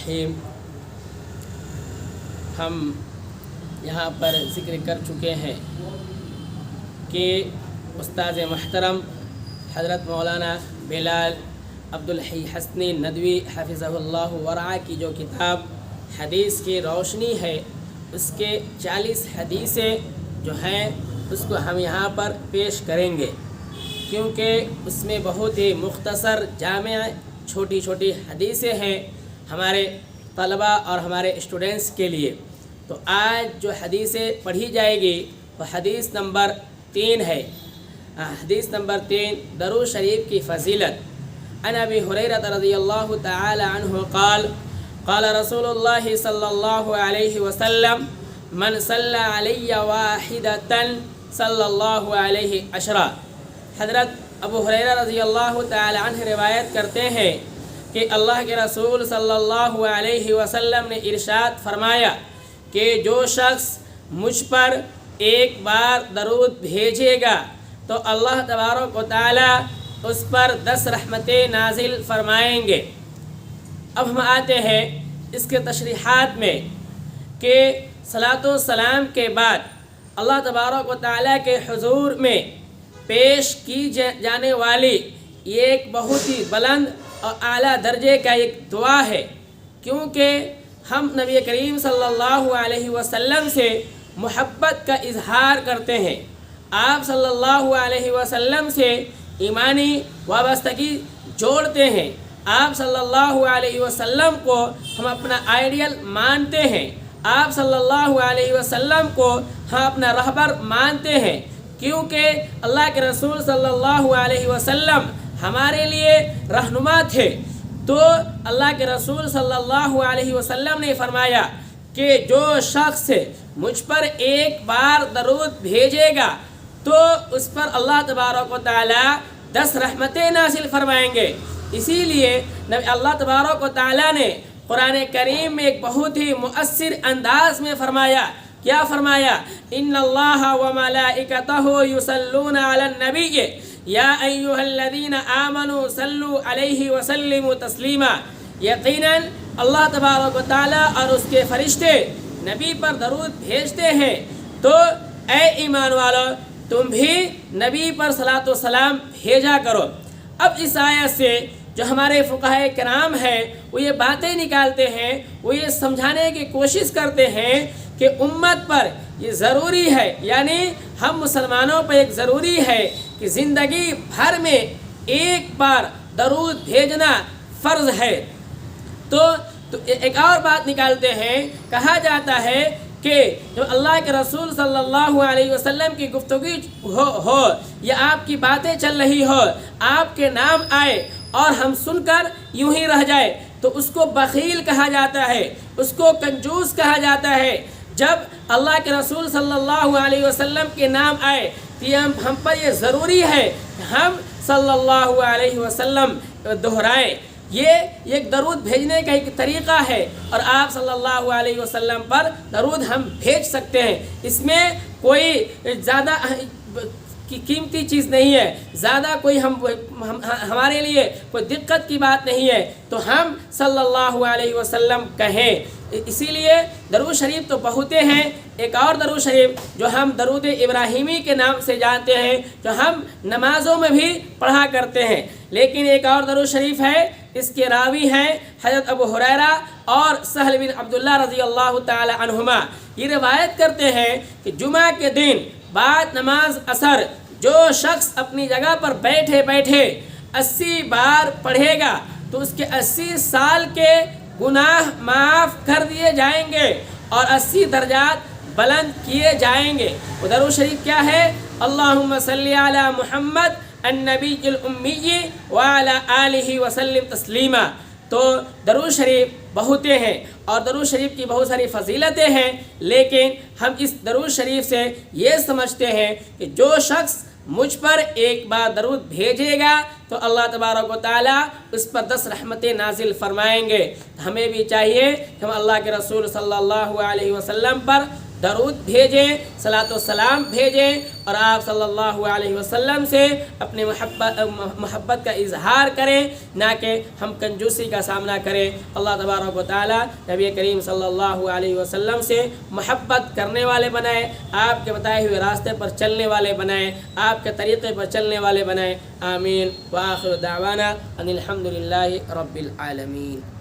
الرحیم۔ ہم یہاں پر ذکر کر چکے ہیں کہ استاد محترم حضرت مولانا بلال عبدالحی حسنی ندوی حفظہ اللہ ورعا کی جو کتاب حدیث کی روشنی ہے، اس کے 40 حدیثیں جو ہیں اس کو ہم یہاں پر پیش کریں گے، کیونکہ اس میں بہت ہی مختصر جامع چھوٹی چھوٹی حدیثیں ہیں ہمارے طلباء اور ہمارے اسٹوڈنٹس کے لیے۔ تو آج جو حدیثیں پڑھی جائے گی وہ حدیث نمبر 3 ہے۔ حدیث نمبر 3 درود شریف کی فضیلت۔ عن ابی ہریرہ رضی اللہ تعالی عنہ قال قال رسول اللہ صلی اللہ علیہ وسلم من صلی علی واحدۃ صلی اللہ علیہ عشرہ۔ حضرت ابو ہریرہ رضی اللہ تعالی عنہ روایت کرتے ہیں کہ اللہ کے رسول صلی اللہ علیہ وسلم نے ارشاد فرمایا کہ جو شخص مجھ پر ایک بار درود بھیجے گا تو اللہ تبارک و تعالی اس پر 10 رحمتیں نازل فرمائیں گے۔ اب ہم آتے ہیں اس کے تشریحات میں کہ صلاۃ و سلام کے بعد اللہ تبارک و تعالی کے حضور میں پیش کی جانے والی یہ ایک بہت ہی بلند اور اعلیٰ درجے کا ایک دعا ہے، کیونکہ ہم نبی کریم صلی اللہ علیہ وسلم سے محبت کا اظہار کرتے ہیں، آپ صلی اللہ علیہ وسلم سے ایمانی وابستگی جوڑتے ہیں، آپ صلی اللہ علیہ وسلم کو ہم اپنا آئیڈیل مانتے ہیں، آپ صلی اللہ علیہ وسلم کو ہم اپنا رہبر مانتے ہیں، کیونکہ اللہ کے رسول صلی اللہ علیہ وسلم ہمارے لیے رہنما تھے۔ تو اللہ کے رسول صلی اللہ علیہ وسلم نے فرمایا کہ جو شخص مجھ پر ایک بار درود بھیجے گا تو اس پر اللہ تبارک و تعالی 10 رحمتیں نازل فرمائیں گے۔ اسی لیے اللہ تبارک و تعالی نے قرآن کریم میں ایک بہت ہی مؤثر انداز میں فرمایا، کیا فرمایا؟ ان اللہ وملائکتہ یصلون علی النبی یا ایھا الذین آمنوا صلوا علیہ وسلموا تسلیما۔ یقیناً اللہ تبارک و تعالی اور اس کے فرشتے نبی پر درود بھیجتے ہیں، تو اے ایمان والو تم بھی نبی پر صلاۃ و سلام بھیجا کرو۔ اب اس آیت سے جو ہمارے فقہائے کرام ہیں وہ یہ باتیں نکالتے ہیں، وہ یہ سمجھانے کی کوشش کرتے ہیں کہ امت پر یہ ضروری ہے، یعنی ہم مسلمانوں پر ایک ضروری ہے کہ زندگی بھر میں ایک بار درود بھیجنا فرض ہے۔ تو ایک اور بات نکالتے ہیں، کہا جاتا ہے کہ جب اللہ کے رسول صلی اللہ علیہ وسلم کی گفتگو ہو یا آپ کی باتیں چل رہی ہو، آپ کے نام آئے اور ہم سن کر یوں ہی رہ جائے تو اس کو بخیل کہا جاتا ہے، اس کو کنجوس کہا جاتا ہے۔ جب اللہ کے رسول صلی اللہ علیہ وسلم کے نام آئے تو ہم پر یہ ضروری ہے کہ ہم صلی اللہ علیہ وسلم دہرائیں۔ یہ ایک درود بھیجنے کا ایک طریقہ ہے اور آپ صلی اللہ علیہ وسلم پر درود ہم بھیج سکتے ہیں، اس میں کوئی زیادہ کی قیمتی چیز نہیں ہے، زیادہ کوئی ہمارے لیے کوئی دقت کی بات نہیں ہے، تو ہم صلی اللہ علیہ وسلم کہیں۔ اسی لیے درود شریف تو بہتے ہیں، ایک اور درود شریف جو ہم درود ابراہیمی کے نام سے جانتے ہیں، جو ہم نمازوں میں بھی پڑھا کرتے ہیں، لیکن ایک اور درود شریف ہے، اس کے راوی ہیں حضرت ابو ہریرہ اور سہل بن عبداللہ رضی اللہ تعالی عنہما۔ یہ روایت کرتے ہیں کہ جمعہ کے دن بعد نماز عصر جو شخص اپنی جگہ پر بیٹھے بیٹھے 80 بار پڑھے گا تو اس کے 80 سال کے گناہ معاف کر دیے جائیں گے اور 80 درجات بلند کیے جائیں گے۔ وہ درود شریف کیا ہے؟ اللہم صلی علی محمد النبی الامی وعلی آلہ وسلم تسلیما۔ تو درود شریف بہتے ہیں اور درود شریف کی بہت ساری فضیلتیں ہیں، لیکن ہم اس درود شریف سے یہ سمجھتے ہیں کہ جو شخص مجھ پر ایک بار درود بھیجے گا تو اللہ تبارک و تعالیٰ اس پر 10 رحمتیں نازل فرمائیں گے۔ ہمیں بھی چاہیے کہ ہم اللہ کے رسول صلی اللہ علیہ وسلم پر درود بھیجیں، صلاۃ و سلام بھیجیں، اور آپ صلی اللہ علیہ وسلم سے اپنے محبت کا اظہار کریں، نہ کہ ہم کنجوسی کا سامنا کریں۔ اللہ تبارک و تعالیٰ نبی کریم صلی اللہ علیہ وسلم سے محبت کرنے والے بنائے، آپ کے بتائے ہوئے راستے پر چلنے والے بنائے، آپ کے طریقے پر چلنے والے بنائے۔ آمین۔ وآخر دعوانا ان الحمد للہ رب العالمین۔